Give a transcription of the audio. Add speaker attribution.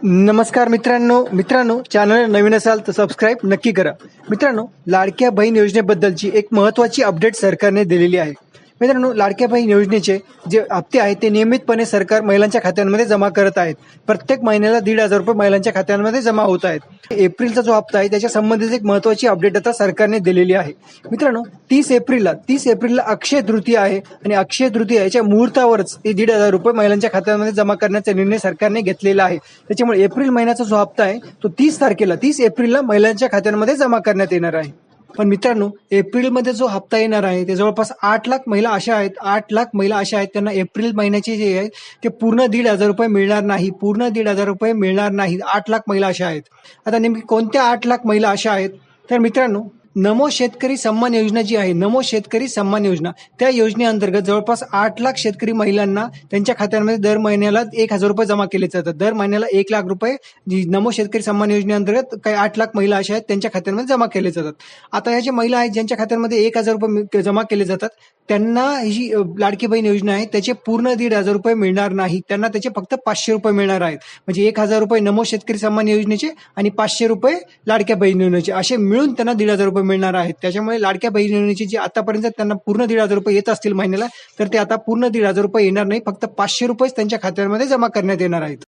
Speaker 1: नमस्कार मित्रांनो चॅनल नवीन असाल तर सबस्क्राईब नक्की करा। मित्रांनो, लाडक्या बहीण योजनेबद्दलची एक महत्त्वाची अपडेट सरकारने दिलेली आहे। मित्रांनो, लाडक्या बहीण योजनेचे जे हप्ते आहेत ते नियमितपणे सरकार महिलांच्या खात्यांमध्ये जमा करत आहेत। प्रत्येक महिन्याला 1,500 रुपये महिलांच्या खात्यांमध्ये जमा होत आहेत। एप्रिलचा जो हप्ता आहे त्याच्या संबंधित एक महत्त्वाची अपडेट आता सरकारने दिलेली आहे। मित्रांनो, 30 एप्रिलला अक्षय तृतीया आहे आणि अक्षय तृतीयाच्या मुहूर्तावरच हे 1,500 रुपये महिलांच्या खात्यांमध्ये जमा करण्याचा निर्णय सरकारने घेतलेला आहे। त्याच्यामुळे एप्रिल महिन्याचा जो हप्ता आहे तो 30 एप्रिलला महिलांच्या खात्यांमध्ये जमा करण्यात येणार आहे। पण मित्रांनो, एप्रिलमध्ये जो हप्ता येणार आहे ते जवळपास 8 लाख महिला अशा आहेत त्यांना एप्रिल महिन्याचे जे आहे ते पूर्ण 1,500 रुपये मिळणार नाही। 8 लाख महिला अशा आहेत। आता नेमकी कोणत्या 8 लाख महिला अशा आहेत? तर मित्रांनो, नमो शेतकरी सन्मान योजना जी आहे, नमो शेतकरी सन्मान योजना, त्या योजनेअंतर्गत जवळपास 8 लाख शेतकरी महिलांना त्यांच्या खात्यांमध्ये दर महिन्याला 1,000 रुपये जमा केले जातात। दर महिन्याला 1 लाख रुपये नमो शेतकरी सन्मान योजनेअंतर्गत काही 8 लाख महिला अशा आहेत त्यांच्या खात्यांमध्ये जमा केले जातात। आता ह्या ज्या महिला आहेत ज्यांच्या खात्यांमध्ये 1,000 रुपये जमा केले जातात त्यांना ही जी लाडकी बहीण योजना आहे त्याचे पूर्ण 1,500 रुपये मिळणार नाही। त्यांना त्याचे फक्त 500 रुपये मिळणार आहेत। म्हणजे 1,000 रुपये नमो शेतकरी सन्मान योजनेचे आणि 500 रुपये लाडक्या बहीण योजनेचे, असे मिळून त्यांना 1,500 रुपये मिळणार आहेत। त्याच्यामुळे लाडक्या बहीण योजनेचे जे आतापर्यंत त्यांना पूर्ण 1,500 रुपये येत असतील महिन्याला, तर ते आता पूर्ण 1,500 रुपये येणार नाही, फक्त 500 रुपये त्यांच्या खात्यांमध्ये जमा करण्यात येणार आहेत।